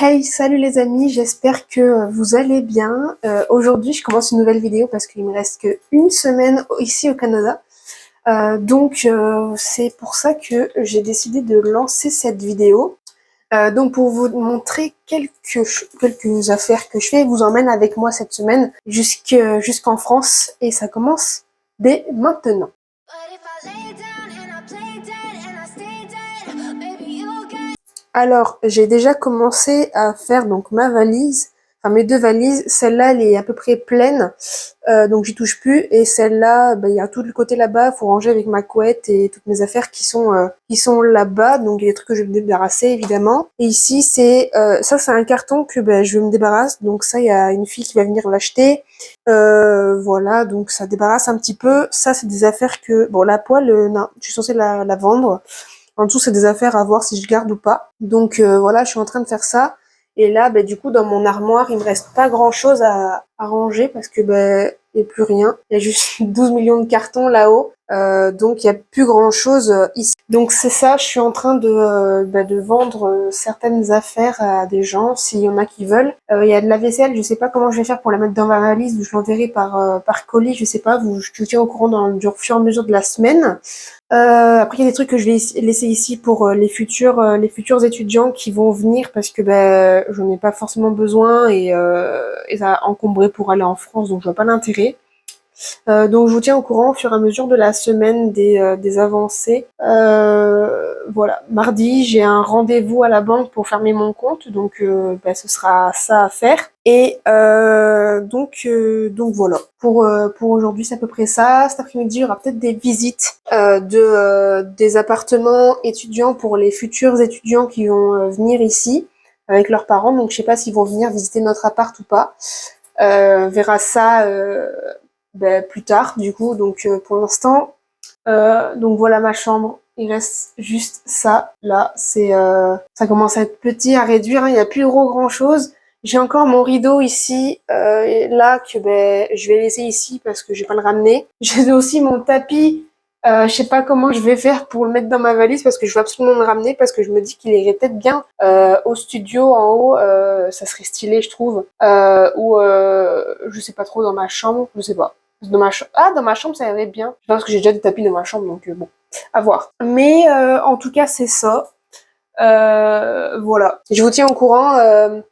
Hey, salut les amis, j'espère que vous allez bien. Aujourd'hui, je commence une nouvelle vidéo parce qu'il me reste qu'une semaine ici au Canada. C'est pour ça que j'ai décidé de lancer cette vidéo. Donc pour vous montrer quelques affaires que je fais, je vous emmène avec moi cette semaine jusqu'en France et ça commence dès maintenant. Alors, j'ai déjà commencé à faire donc ma valise, enfin mes deux valises. Celle-là, elle est à peu près pleine, donc j'y touche plus. Et celle-là, il y a tout le côté là-bas, faut ranger avec ma couette et toutes mes affaires qui sont là-bas. Donc il y a des trucs que je vais me débarrasser évidemment. Et ici, c'est un carton que je me débarrasse. Donc ça, il y a une fille qui va venir l'acheter. Voilà, donc ça débarrasse un petit peu. Ça, c'est des affaires que la poêle, non, je suis censée la vendre. En dessous, c'est des affaires à voir si je garde ou pas. Donc voilà, je suis en train de faire ça. Et là, du coup, dans mon armoire, il me reste pas grand-chose à ranger parce que il y a plus rien. Il y a juste 12 millions de cartons là-haut. Donc il y a plus grand-chose ici. Donc c'est ça, je suis en train de vendre certaines affaires à des gens s'il y en a qui veulent. Il y a de la vaisselle, je sais pas comment je vais faire pour la mettre dans ma valise ou je l'enverrai par colis, je sais pas, je vous tiens au courant au fur et à mesure de la semaine. Après, il y a des trucs que je vais laisser ici pour les futurs étudiants qui vont venir parce que j'en ai pas forcément besoin et ça a encombré pour aller en France, donc je vois pas l'intérêt. Donc je vous tiens au courant au fur et à mesure de la semaine des avancées. Voilà, mardi j'ai un rendez-vous à la banque pour fermer mon compte, donc ce sera ça à faire. Et donc voilà. Pour aujourd'hui c'est à peu près ça. Cet après-midi il y aura peut-être des visites des appartements étudiants pour les futurs étudiants qui vont venir ici avec leurs parents. Donc je sais pas s'ils vont venir visiter notre appart ou pas. Verra ça plus tard du coup. Donc pour l'instant donc voilà ma chambre. Il reste juste ça là. Ça commence à être petit, à réduire, hein. Il n'y a plus grand chose. J'ai encore mon rideau ici là que je vais laisser ici parce que je vais pas le ramener. J'ai aussi mon tapis. Je sais pas comment je vais faire pour le mettre dans ma valise parce que je veux absolument le ramener parce que je me dis qu'il irait peut-être bien au studio en haut. Ça serait stylé je trouve. Ou je sais pas trop dans ma chambre, je sais pas. Dans ma chambre ça irait bien. Je pense que j'ai déjà des tapis dans ma chambre donc bon, à voir. Mais en tout cas c'est ça. Voilà. Je vous tiens au courant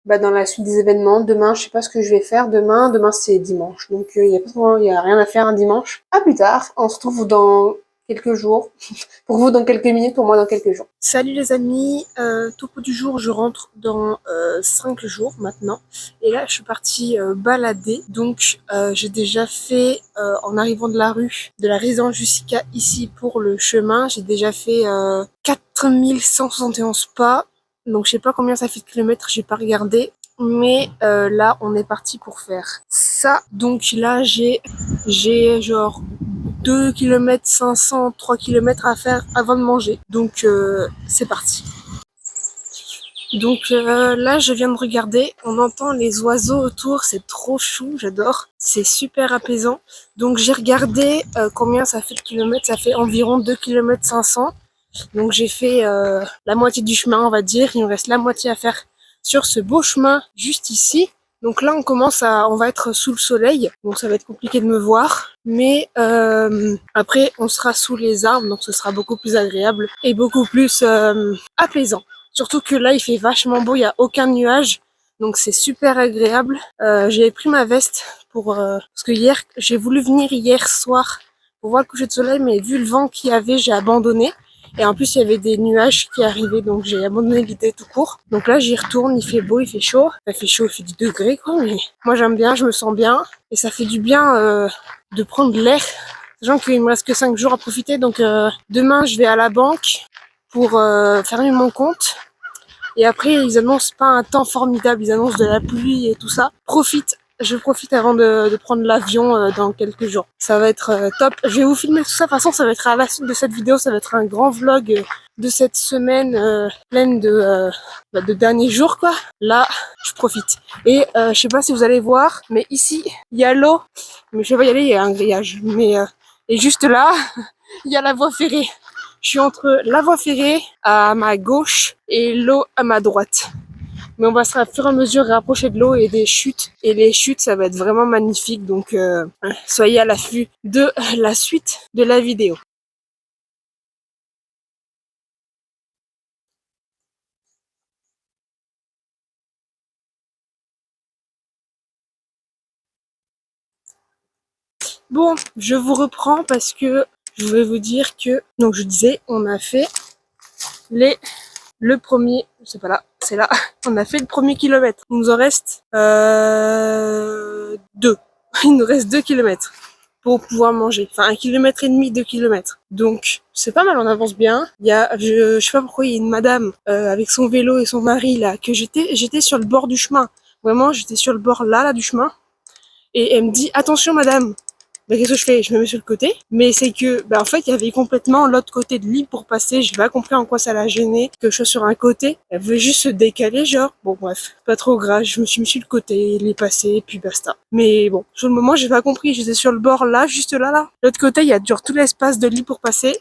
dans la suite des événements. Demain, je sais pas ce que je vais faire. Demain c'est dimanche. Donc il y a rien à faire un dimanche. À plus tard. On se retrouve dans quelques jours. Pour vous dans quelques minutes, pour moi dans quelques jours. Salut les amis, topo du jour, je rentre dans 5 jours maintenant. Et là je suis partie balader. Donc j'ai déjà fait en arrivant de la rue de la résidence jusqu'à ici pour le chemin, j'ai déjà fait 4171 pas. Donc je sais pas combien ça fait de kilomètres, j'ai pas regardé. Mais là on est parti pour faire ça. Donc là j'ai genre 2 km 500, 3 km à faire avant de manger. Donc c'est parti. Donc là je viens de regarder, on entend les oiseaux autour, c'est trop chou, j'adore, c'est super apaisant. Donc j'ai regardé combien ça fait de kilomètres, ça fait environ 2 km 500. Donc j'ai fait la moitié du chemin on va dire, il me reste la moitié à faire sur ce beau chemin juste ici. Donc là on va être sous le soleil, donc ça va être compliqué de me voir. Mais après on sera sous les arbres, donc ce sera beaucoup plus agréable et beaucoup plus apaisant. Surtout que là il fait vachement beau, il n'y a aucun nuage, donc c'est super agréable. J'avais pris ma veste parce que j'ai voulu venir hier soir pour voir le coucher de soleil, mais vu le vent qu'il y avait, j'ai abandonné. Et en plus il y avait des nuages qui arrivaient, donc j'ai abandonné l'idée tout court. Donc là j'y retourne, il fait beau, il fait chaud. Il fait chaud, il fait 10 degrés quoi, mais moi j'aime bien, je me sens bien. Et ça fait du bien de prendre l'air. Sachant qu'il me reste que 5 jours à profiter, donc demain je vais à la banque pour fermer mon compte. Et après ils annoncent pas un temps formidable, ils annoncent de la pluie et tout ça. Je profite avant de prendre l'avion dans quelques jours. Ça va être top. Je vais vous filmer tout ça. De toute façon, ça va être à la suite de cette vidéo. Ça va être un grand vlog de cette semaine pleine de derniers jours, quoi. Là, je profite. Et je sais pas si vous allez voir, mais ici, il y a l'eau. Mais je vais pas y aller, il y a un grillage. Mais et juste là, il y a la voie ferrée. Je suis entre la voie ferrée à ma gauche et l'eau à ma droite. Mais on va se, à fur et à mesure rapprocher de l'eau et des chutes. Et les chutes, ça va être vraiment magnifique. Donc, soyez à l'affût de la suite de la vidéo. Bon, je vous reprends parce que je vais vous dire que, donc je disais, on a fait le premier, c'est pas là, c'est là, on a fait le premier kilomètre. Il nous en reste 2. Il nous reste 2 kilomètres pour pouvoir manger. Enfin, 1,5 kilomètre, 2 kilomètres. Donc, c'est pas mal, on avance bien. Il y a, je sais pas pourquoi, il y a une madame avec son vélo et son mari là, que j'étais sur le bord du chemin. Vraiment, j'étais sur le bord là du chemin. Et elle me dit, attention madame. Ben, qu'est-ce que je fais? Je me mets sur le côté. Mais c'est que, en fait, il y avait complètement l'autre côté de l'île pour passer. J'ai pas compris en quoi ça l'a gêné que je sois sur un côté. Elle veut juste se décaler, genre. Bon, bref. Pas trop grave. Je me suis mis sur le côté, il est passé, puis basta. Mais bon, sur le moment, j'ai pas compris. J'étais sur le bord là, juste là. L'autre côté, il y a genre tout l'espace de l'île pour passer.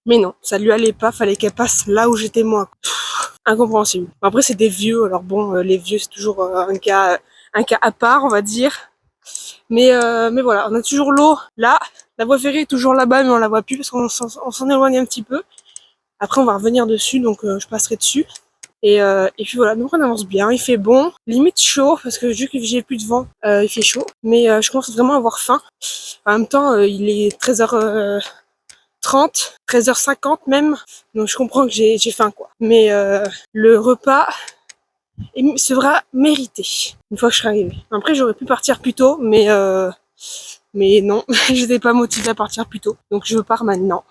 Mais non, ça lui allait pas. Fallait qu'elle passe là où j'étais moi. Incompréhensible. Après, c'est des vieux. Alors bon, les vieux, c'est toujours un cas à part, on va dire. Mais voilà, on a toujours l'eau là. La voie ferrée est toujours là-bas, mais on la voit plus parce qu'on s'en éloigne un petit peu. Après, on va revenir dessus, donc je passerai dessus. Et puis voilà, donc on avance bien. Il fait bon, limite chaud parce que vu que j'ai plus de vent, il fait chaud. Mais je commence vraiment à avoir faim. En même temps, il est 13h30, 13h50 même. Donc je comprends que j'ai faim quoi. Mais le repas sera mérité une fois que je serai arrivée. Après, j'aurais pu partir plus tôt, mais non, j'étais pas motivée à partir plus tôt. Donc je pars maintenant.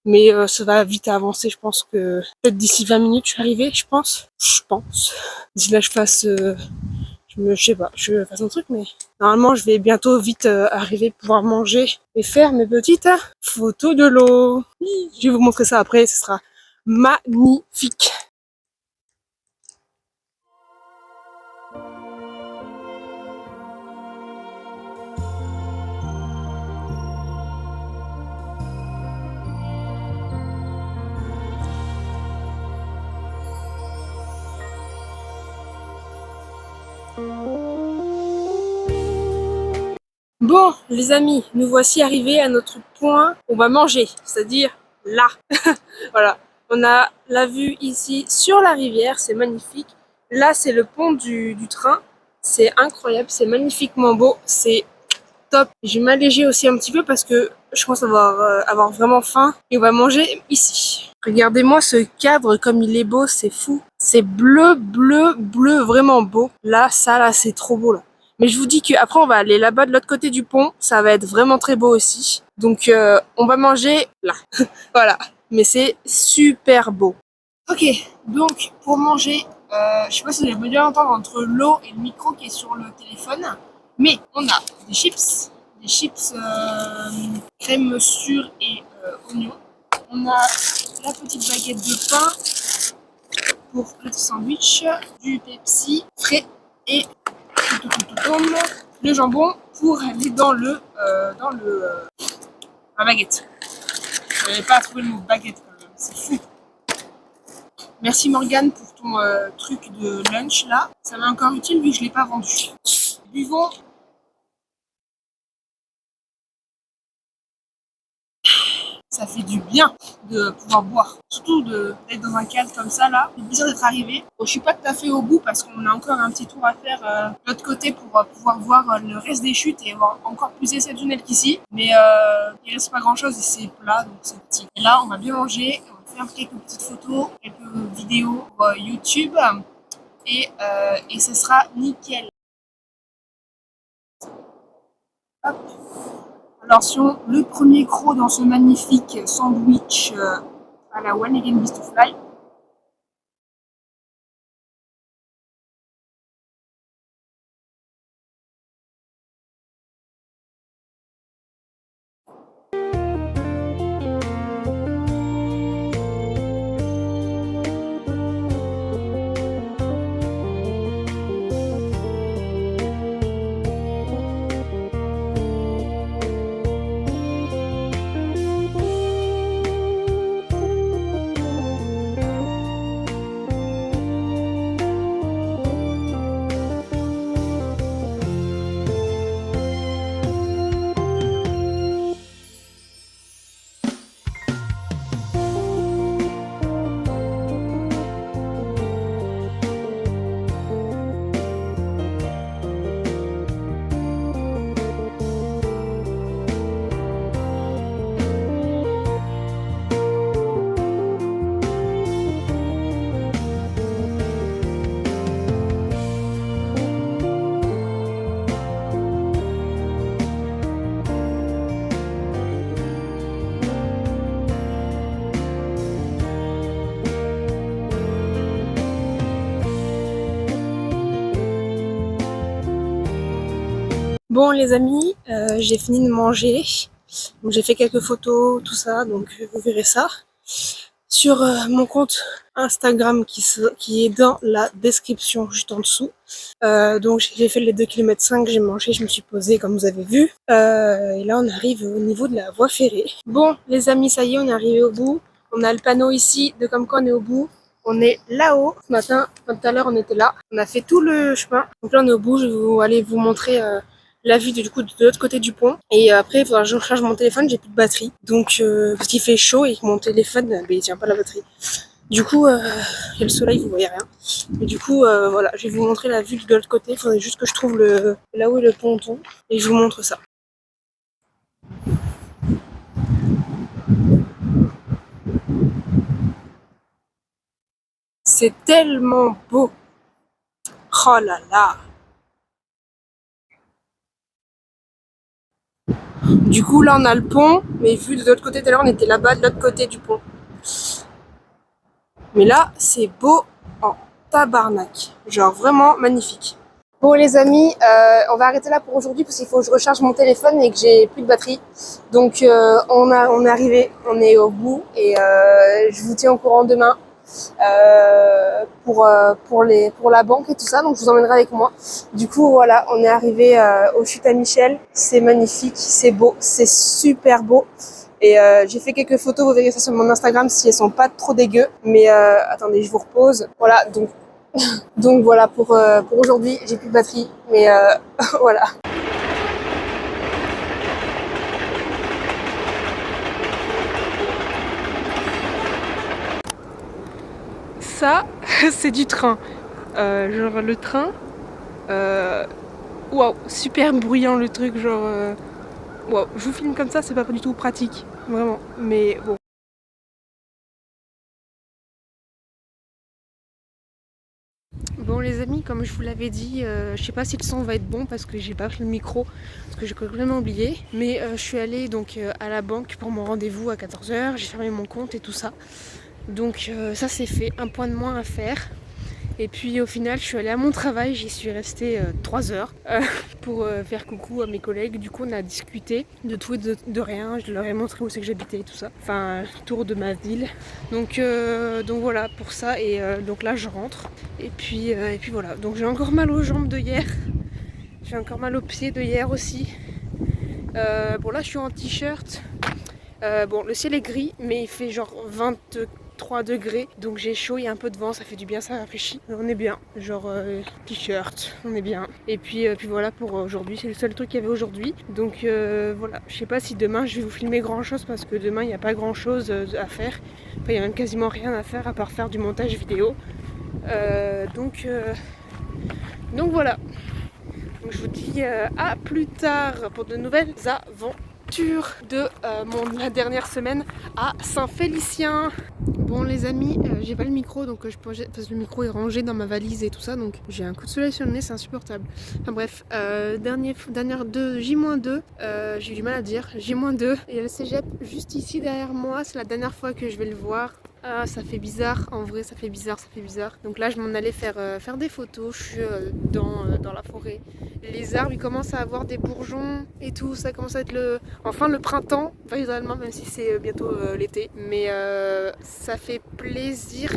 Mais ça va vite avancer, je pense que peut-être d'ici 20 minutes je suis arrivée, je pense. D'ici là je fasse je sais pas, je fasse un truc, mais normalement je vais bientôt vite arriver pouvoir manger et faire mes petites photos de l'eau. Je vais vous montrer ça après, ce sera magnifique. Bon, les amis, nous voici arrivés à notre point où on va manger, c'est-à-dire là. Voilà, on a la vue ici sur la rivière, c'est magnifique. Là, c'est le pont du train, c'est incroyable, c'est magnifiquement beau, c'est top. Je vais m'alléger aussi un petit peu parce que je pense avoir vraiment faim et on va manger ici. Regardez-moi ce cadre comme il est beau, c'est fou. C'est bleu, bleu, bleu, vraiment beau. Là, ça, là, c'est trop beau là. Mais je vous dis qu'après on va aller là-bas de l'autre côté du pont, ça va être vraiment très beau aussi. Donc on va manger là, voilà. Mais c'est super beau. Ok, donc pour manger, je sais pas si vous allez bien entendre entre l'eau et le micro qui est sur le téléphone, mais on a des chips crème sûre et oignon. On a la petite baguette de pain pour le sandwich, du Pepsi frais et le jambon pour aller dans la baguette. Je n'avais pas trouvé le mot baguette quand même, c'est fou. Merci Morgane pour ton truc de lunch là. Ça m'est encore utile vu que je ne l'ai pas vendu. Buvons. Ça fait du bien de pouvoir boire. Surtout d'être dans un cadre comme ça là. C'est bizarre d'être arrivé. Bon, je suis pas tout à fait au bout parce qu'on a encore un petit tour à faire de l'autre côté pour pouvoir voir le reste des chutes et avoir encore plus exceptionnel qu'ici. Mais il reste pas grand chose et c'est plat donc c'est petit. Et là on va bien manger. On va faire quelques petites photos, quelques vidéos pour YouTube et ce sera nickel. Hop. Alors, le premier croc dans ce magnifique sandwich à la One Again Beast to Fly. Bon les amis, j'ai fini de manger. Donc j'ai fait quelques photos, tout ça, donc vous verrez ça sur mon compte Instagram qui est dans la description juste en dessous. Donc j'ai fait les 2,5 km, j'ai mangé, je me suis posée comme vous avez vu. Et là on arrive au niveau de la voie ferrée. Bon les amis, ça y est, on est arrivé au bout. On a le panneau ici de comme quoi on est au bout. On est là-haut. Ce matin, tout à l'heure on était là. On a fait tout le chemin. Donc là on est au bout, je vais aller vous montrer la vue du coup de l'autre côté du pont. Et après il faudra que je recharge mon téléphone, j'ai plus de batterie. Donc parce qu'il fait chaud et que mon téléphone il tient pas la batterie. Du coup, il y a le soleil, vous voyez rien. Mais du coup, voilà, je vais vous montrer la vue de l'autre côté. Il faudrait juste que je trouve là où est le ponton. Et je vous montre ça. C'est tellement beau. Oh là là. Du coup, là, on a le pont. Mais vu de l'autre côté, tout à l'heure, on était là-bas, de l'autre côté du pont. Mais là, c'est beau en tabarnak. Genre vraiment magnifique. Bon les amis, on va arrêter là pour aujourd'hui parce qu'il faut que je recharge mon téléphone et que j'ai plus de batterie. Donc on est arrivé, on est au bout et je vous tiens au courant demain pour la banque et tout ça. Donc je vous emmènerai avec moi. Du coup voilà, on est arrivé au chute à Michel. C'est magnifique, c'est beau, c'est super beau. Et j'ai fait quelques photos, vous verrez ça sur mon Instagram si elles sont pas trop dégueu. Mais attendez, je vous repose. Voilà, donc voilà pour aujourd'hui, j'ai plus de batterie, mais voilà. Ça, c'est du train. Genre le train, waouh, super bruyant le truc, genre waouh, je vous filme comme ça, c'est pas du tout pratique, vraiment, mais bon. Bon les amis, comme je vous l'avais dit, je sais pas si le son va être bon parce que j'ai pas pris le micro, parce que j'ai complètement oublié. Mais je suis allée donc à la banque pour mon rendez-vous à 14h, j'ai fermé mon compte et tout ça. Donc ça c'est fait, un point de moins à faire. Et puis au final je suis allée à mon travail, j'y suis restée 3 heures pour faire coucou à mes collègues. Du coup on a discuté de tout et de rien, je leur ai montré où c'est que j'habitais et tout ça. Enfin, tour de ma ville. Donc voilà pour ça et donc là je rentre. Et puis voilà, donc j'ai encore mal aux jambes de hier. J'ai encore mal aux pieds de hier aussi. Bon là je suis en t-shirt. Bon le ciel est gris mais il fait genre 23 degrés, donc j'ai chaud, il y a un peu de vent, ça fait du bien, ça rafraîchit. On est bien, genre t-shirt, on est bien. Et puis voilà pour aujourd'hui, c'est le seul truc qu'il y avait aujourd'hui. Donc voilà, je sais pas si demain je vais vous filmer grand chose parce que demain il n'y a pas grand chose à faire. Enfin, il n'y a même quasiment rien à faire à part faire du montage vidéo. Donc voilà. Donc je vous dis à plus tard pour de nouvelles aventures de la dernière semaine à Saint-Félicien. Bon les amis, j'ai pas le micro donc parce que le micro est rangé dans ma valise et tout ça, donc j'ai un coup de soleil sur le nez, c'est insupportable. Enfin bref, dernière J-2, j'ai eu du mal à dire, J-2, il y a le cégep juste ici derrière moi, c'est la dernière fois que je vais le voir. Ah, ça fait bizarre, en vrai ça fait bizarre. Donc là je m'en allais faire des photos, je suis dans la forêt. Les arbres ils commencent à avoir des bourgeons et tout, ça commence à être enfin le printemps, visuellement même si c'est bientôt l'été. Mais ça fait plaisir.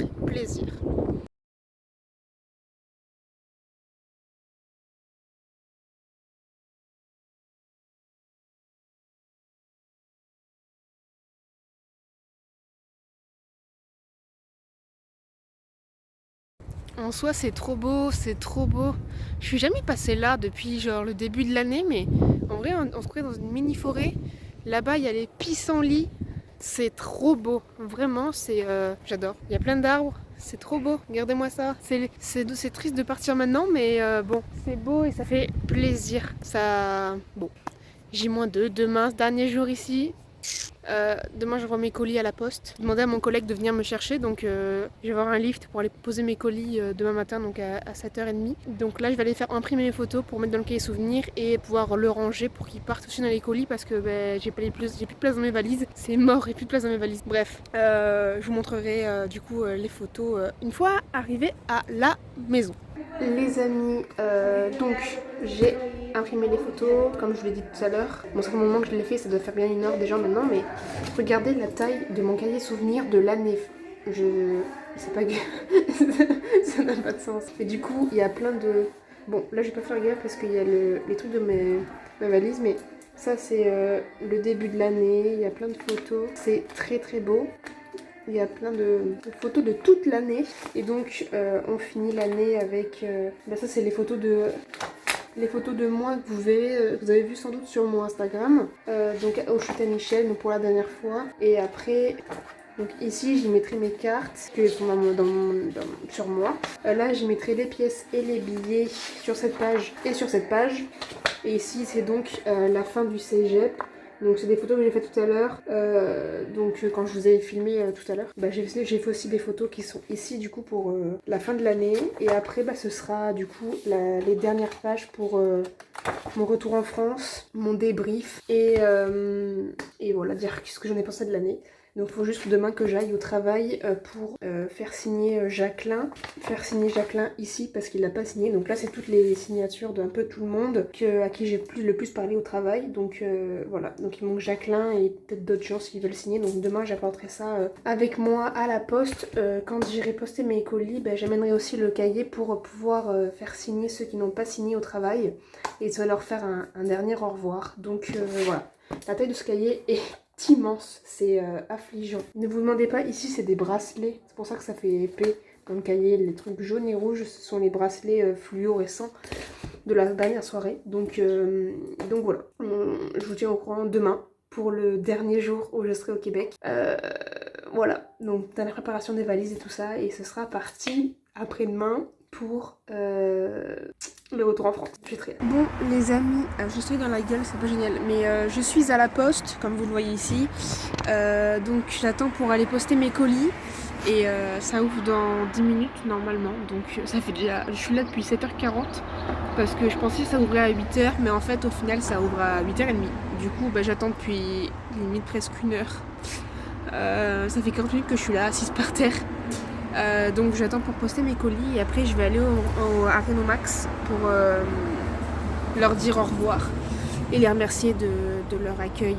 En soi c'est trop beau, c'est trop beau. Je suis jamais passée là depuis genre le début de l'année, mais en vrai on se croirait dans une mini forêt. Là-bas il y a les pissenlits, c'est trop beau, vraiment j'adore. Il y a plein d'arbres, c'est trop beau, regardez-moi ça. C'est triste de partir maintenant, mais bon, c'est beau et ça fait plaisir. Ça, bon, J-2, demain, dernier jour ici. Demain je mes colis à la poste. J'ai demandé à mon collègue de venir me chercher, donc je vais avoir un lift pour aller poser mes colis demain matin, donc à 7h30. Donc là je vais aller faire imprimer mes photos pour mettre dans le cahier souvenir et pouvoir le ranger pour qu'il parte aussi dans les colis parce que j'ai plus de place dans mes valises. C'est mort, et plus de place dans mes valises. Bref, je vous montrerai du coup les photos une fois arrivé à la maison. Les amis, donc j'ai imprimé les photos comme je vous l'ai dit tout à l'heure. Bon, ça fait un moment que je l'ai fait, ça doit faire bien 1 heure déjà maintenant, mais regardez la taille de mon cahier souvenir de l'année. Je sais pas que ça n'a pas de sens. Et du coup, il y a plein de... Bon, là je vais pas faire gaffe parce qu'il y a les trucs de ma valise, mais ça c'est le début de l'année, il y a plein de photos. C'est très très beau. Il y a plein de photos de toute l'année. Et donc on finit l'année avec... ça c'est les photos de moi que vous avez vu sans doute sur mon Instagram. Donc au Chute à Michel, donc pour la dernière fois. Et après... Donc ici j'y mettrai mes cartes qui sont sur moi. Là j'y mettrai les pièces et les billets sur cette page et sur cette page. Et ici c'est donc la fin du cégep. Donc c'est des photos que j'ai fait tout à l'heure. Quand je vous ai filmé tout à l'heure, j'ai fait aussi des photos qui sont ici du coup pour la fin de l'année. Et après ce sera du coup les dernières pages pour mon retour en France, mon débrief et voilà, dire ce que j'en ai pensé de l'année. Donc il faut juste demain que j'aille au travail pour faire signer Jacqueline. Faire signer Jacqueline ici parce qu'il l'a pas signé. Donc là c'est toutes les signatures d'un peu tout le monde à qui j'ai le plus parlé au travail. Donc voilà, donc il manque Jacqueline et peut-être d'autres gens s'ils veulent signer. Donc demain j'apporterai ça avec moi à la poste. Quand j'irai poster mes colis, j'amènerai aussi le cahier pour pouvoir faire signer ceux qui n'ont pas signé au travail. Et ça va leur faire un dernier au revoir. Donc voilà, la taille de ce cahier est immense, c'est affligeant. Ne vous demandez pas, ici c'est des bracelets, c'est pour ça que ça fait épais dans le cahier. Les trucs jaunes et rouges, ce sont les bracelets fluorescents de la dernière soirée. Donc voilà, je vous tiens au courant demain pour le dernier jour où je serai au Québec. Voilà, donc dernière préparation des valises et tout ça, et ce sera parti après-demain pour le retour en France. Je suis très... Bon les amis, je suis dans la gueule, c'est pas génial, mais je suis à la poste, comme vous le voyez ici. Donc j'attends pour aller poster mes colis. Et ça ouvre dans 10 minutes normalement. Donc ça fait déjà... Je suis là depuis 7h40. Parce que je pensais que ça ouvrait à 8h. Mais en fait au final ça ouvre à 8h30. Du coup j'attends depuis limite presque 1 heure. Ça fait 40 minutes que je suis là, assise par terre. Donc j'attends pour poster mes colis et après je vais aller à Renault Max pour leur dire au revoir et les remercier de leur accueil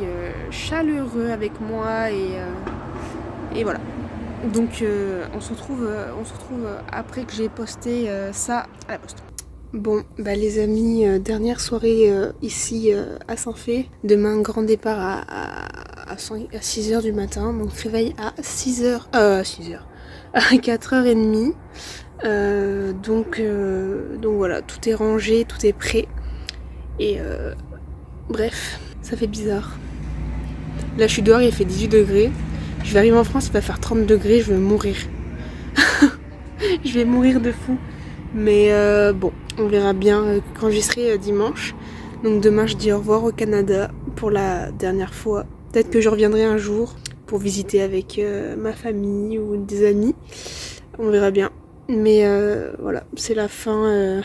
chaleureux avec moi et voilà. Donc on se retrouve après que j'ai posté ça à la poste. Bon les amis, dernière soirée ici à Saint-Fé. Demain grand départ à 6h du matin, donc réveil à 6h. À 4h30. Donc voilà, tout est rangé, tout est prêt. Et bref, ça fait bizarre. Là je suis dehors, il fait 18 degrés. Je vais arriver en France, il va faire 30 degrés, je vais mourir. Je vais mourir de fou. Mais bon, on verra bien quand j'y serai dimanche. Donc demain je dis au revoir au Canada pour la dernière fois. Peut-être que je reviendrai un jour pour visiter avec ma famille ou des amis. On verra bien. Mais voilà, c'est la fin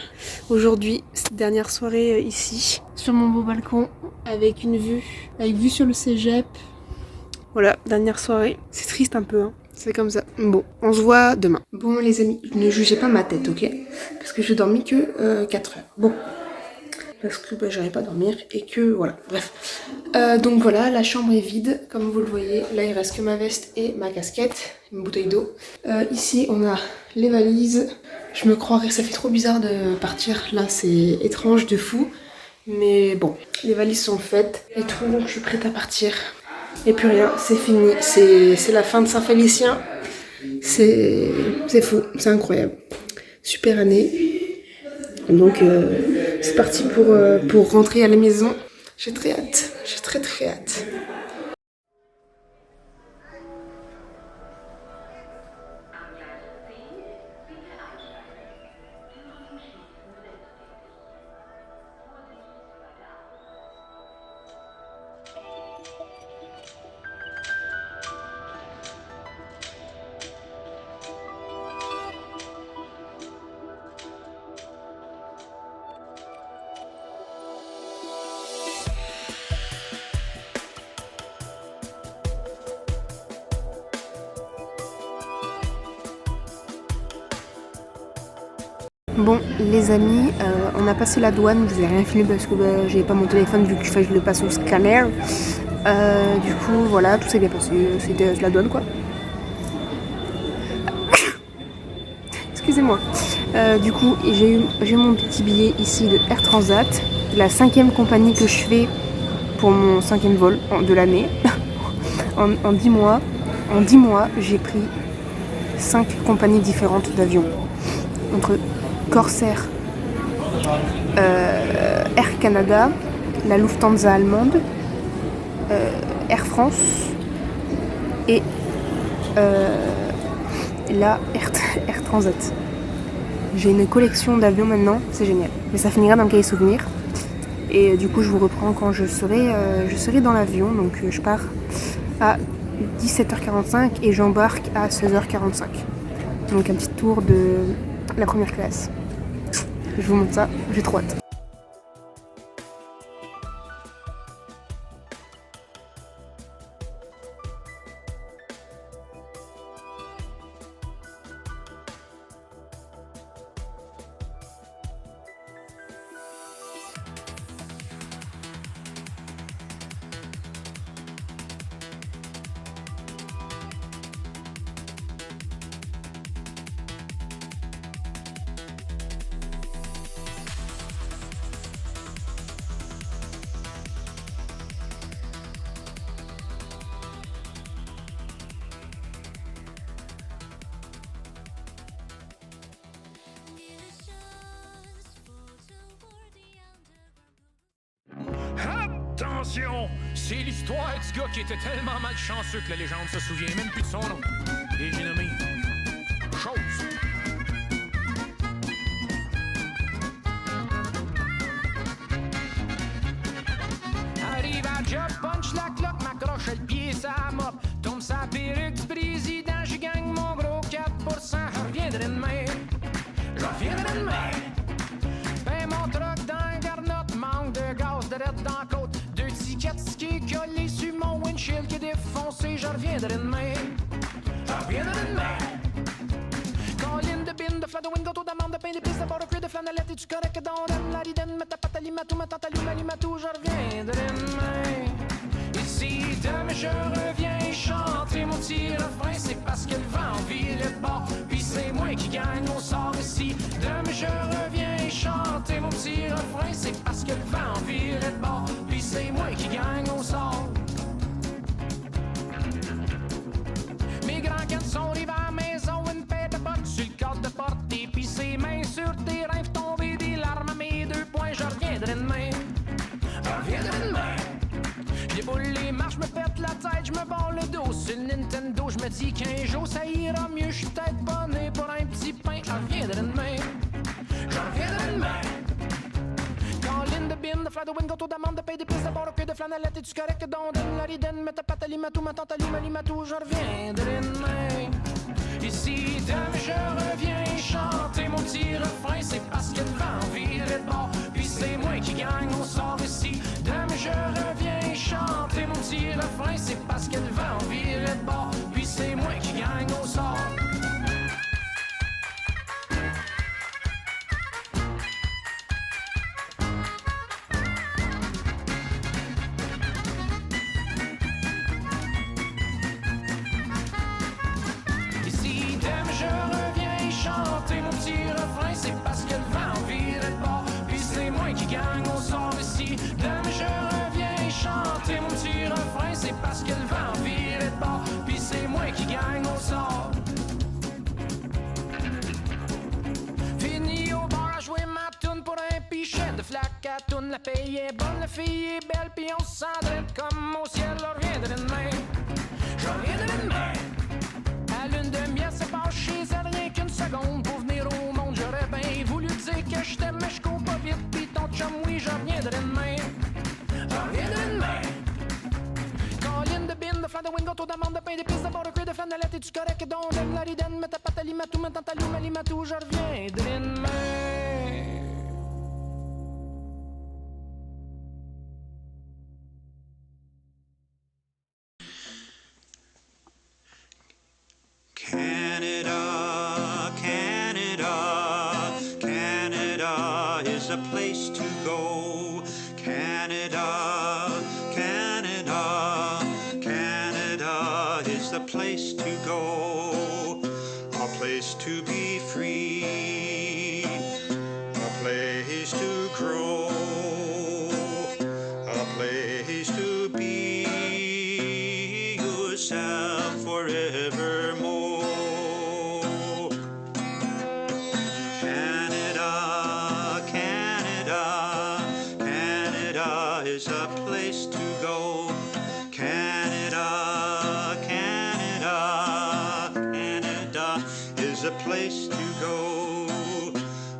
aujourd'hui, cette dernière soirée ici, sur mon beau balcon, avec vue sur le cégep. Voilà, dernière soirée. C'est triste un peu, hein. C'est comme ça. Bon, on se voit demain. Bon les amis, ne jugez pas ma tête, ok? Parce que je dormis que 4 heures. Bon. Parce que j'arrive pas à dormir et que voilà, bref. Donc voilà, la chambre est vide, comme vous le voyez. Là il reste que ma veste et ma casquette, une bouteille d'eau. Ici on a les valises. Je me croirais, ça fait trop bizarre de partir. Là c'est étrange de fou. Mais bon, les valises sont faites et tout, donc je suis prête à partir. Et plus rien, c'est fini. C'est la fin de Saint-Félicien. C'est fou, c'est incroyable. Super année. Donc c'est parti pour rentrer à la maison. J'ai très hâte, j'ai très très hâte. Bon, les amis, on a passé la douane. Je vous ai rien filmé parce que j'avais pas mon téléphone vu qu'il fallait que je le passe au scanner. Du coup, voilà, tout s'est bien passé. C'était la douane, quoi. Excusez-moi. Du coup, j'ai mon petit billet ici de Air Transat, la 5e compagnie que je fais pour mon 5e vol de l'année. en 10 mois, j'ai pris 5 compagnies différentes d'avions. Entre Corsair, Air Canada, la Lufthansa allemande, Air France et la Air Transat. J'ai une collection d'avions maintenant, c'est génial. Mais ça finira dans le cahier souvenir. Et du coup, je vous reprends quand je serai dans l'avion. Donc, je pars à 17h45 et j'embarque à 16h45. Donc, un petit tour de la première classe. Je vous montre ça, j'ai trop hâte. Attention! C'est l'histoire du gars qui était tellement malchanceux que la légende se souvient même plus de son nom. Et j'ai nommé Chose. Arrive à job, punch la cloque, m'accroche le pied, ça mop. Tombe sa perruque du président, j'y gagne mon gros 4%. Je reviendrai demain. Je reviendrai demain. Ben mon truck dans le garnotte, manque de gaz, de rette dans la côte. Deux tickets qui collés sur mon windshield qui est défoncé. Je reviendrai demain. Je reviendrai demain. Colline de bin, de flan de wingo, d'amande, de pain, d'épices, de beurre, de cuir, de flanellette et du correct d'ondem, la ridenne, mets ta patte à limatou, ma tante à l'humatou, je reviendrai demain. Ici, demain je reviens chanter mon petit refrain, c'est parce que le vent vire de bord, puis c'est moi qui gagne au sort ici. Demain je reviens chanter mon petit refrain, c'est parce que le vent vire de bord, puis c'est moi qui gagne au sort. Mes grands cannes sont arrivés à la maison, une paire de bottes sur le cadre de porte, et puis ses mains sur tes rêves tombés, des larmes à mes 2 points, je reviendrai demain. Je reviendrai demain. J'déboule les marches, me pète la tête, j'me barre le dos sur le Nintendo, j'me dis qu'un jour ça ira mieux, j'suis peut-être pas né pour un petit pain, je reviendrai demain. Je reviendrai demain. Colline de bin, de fleur de wingo, d'amande, de pain, d'épices, de beurre, de flanellette et du correct d'ondine, la ridenne, mets ta patte à limatou, ma tante à l'humatou, je reviendrai demain. Ici, demain je reviens chanter mon petit refrain, c'est parce que le vent vire de bord, puis c'est moi qui gagne au sort ici. Demain je reviens chanter mon petit refrain, c'est parce que le vent vire de bord, puis c'est moi qui gagne au sort. Ici, demain je reviens chanter mon petit refrain, c'est parce que le vent vire de bord, puis c'est moi qui gagne au sort ici. Demain je reviens chanter mon petit refrain, c'est parce que le vent vire de bord, puis c'est moi qui gagne au sort. Fini au bar à jouer ma toune pour un pichet de flaque à toune, la paye est bonne, la fille est belle, puis on se sent drette comme au ciel, je reviendrai demain. Je reviendrai demain. À lune de miel, c'est pas chez elle rien qu'une seconde pour venir au monde. J'aurais bien voulu dire que je t'aime, mais je cours pas vite. Pis ton chum, oui, je reviendrai demain. Je reviendrai demain. Colline de bin, de flan de wingo, d'amande, de pain, d'épices, de beurre, de cuir, de flanellette et du correct d'ondine, la ridenne, mets ta patte à limatou, ma tante à l'humatou, je reviendrai demain. Canada, Canada, Canada. Canada is a place to go. Canada, Canada, Canada is the place to go. A place to be free, a place to grow, a place to be yourself forevermore. Canada, Canada, Canada is a place to go. Canada, Canada, Canada is a place to go.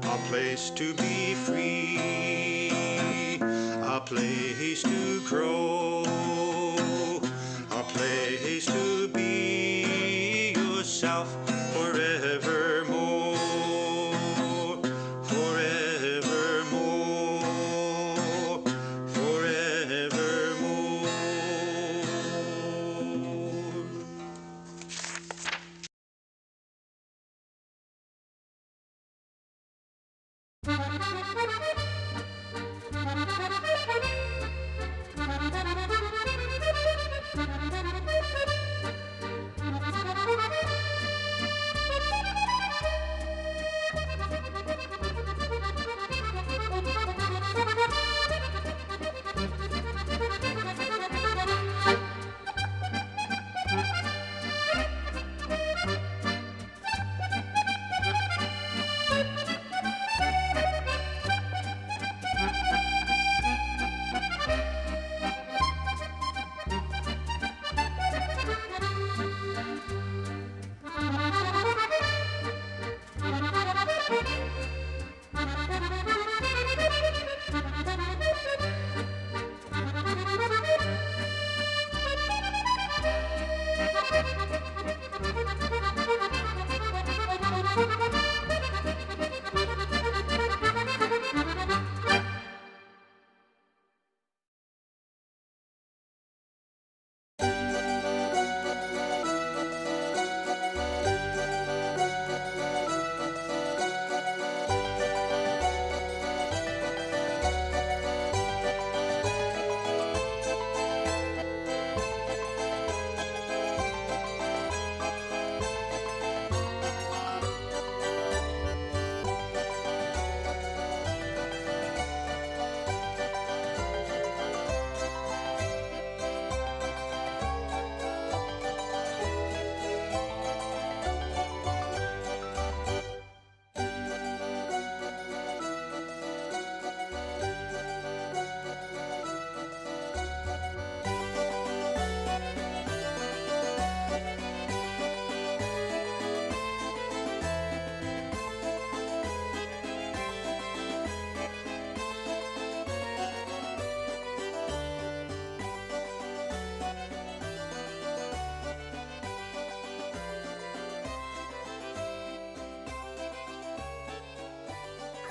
A place to be free, a place to grow, a place to be yourself forevermore, forevermore, forevermore.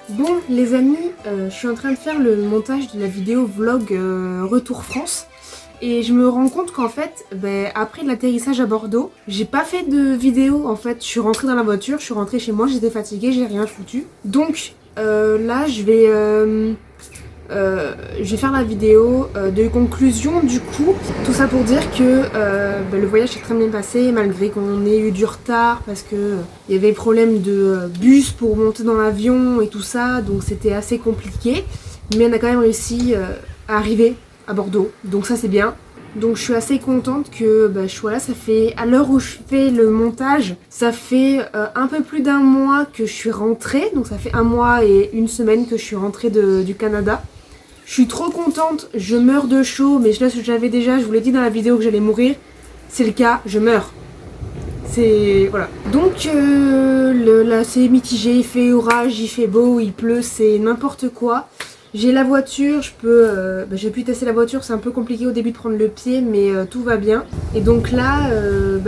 Bon les amis, je suis en train de faire le montage de la vidéo vlog Retour France et je me rends compte qu'en fait, après l'atterrissage à Bordeaux, j'ai pas fait de vidéo en fait. Je suis rentrée dans la voiture, je suis rentrée chez moi, j'étais fatiguée, j'ai rien foutu. Donc là je vais faire la vidéo de conclusion du coup. Tout ça pour dire que le voyage s'est très bien passé malgré qu'on ait eu du retard parce que il y avait problème de bus pour monter dans l'avion et tout ça, donc c'était assez compliqué. Mais on a quand même réussi à arriver à Bordeaux, donc ça c'est bien. Donc je suis assez contente que je sois là. Ça fait, à l'heure où je fais le montage, ça fait un peu plus d'un mois que je suis rentrée. Donc ça fait un mois et une semaine que je suis rentrée du Canada. Je suis trop contente, je meurs de chaud, mais là je l'avais déjà, je vous l'ai dit dans la vidéo que j'allais mourir. C'est le cas, je meurs. C'est... voilà. Donc là c'est mitigé, il fait orage, il fait beau, il pleut, c'est n'importe quoi. J'ai la voiture, je vais plus tester la voiture, c'est un peu compliqué au début de prendre le pied, mais tout va bien. Et donc là,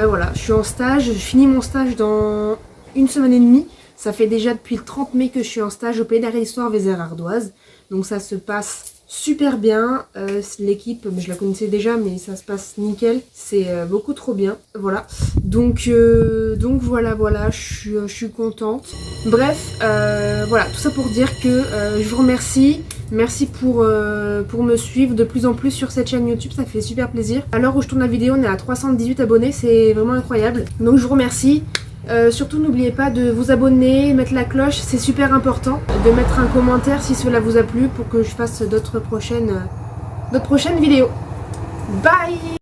voilà, je suis en stage, je finis mon stage dans une semaine et demie. Ça fait déjà depuis le 30 mai que je suis en stage au Pays d'Arrêt d'Histoire Vézère Ardoise. Donc ça se passe super bien. L'équipe, je la connaissais déjà, mais ça se passe nickel. C'est beaucoup trop bien. Voilà. Donc voilà, je suis contente. Bref, voilà, tout ça pour dire que je vous remercie. Merci pour me suivre de plus en plus sur cette chaîne YouTube, ça fait super plaisir. À l'heure où je tourne la vidéo, on est à 318 abonnés, c'est vraiment incroyable. Donc je vous remercie. Surtout n'oubliez pas de vous abonner, mettre la cloche, c'est super important. De mettre un commentaire si cela vous a plu pour que je fasse d'autres prochaines vidéos. Bye!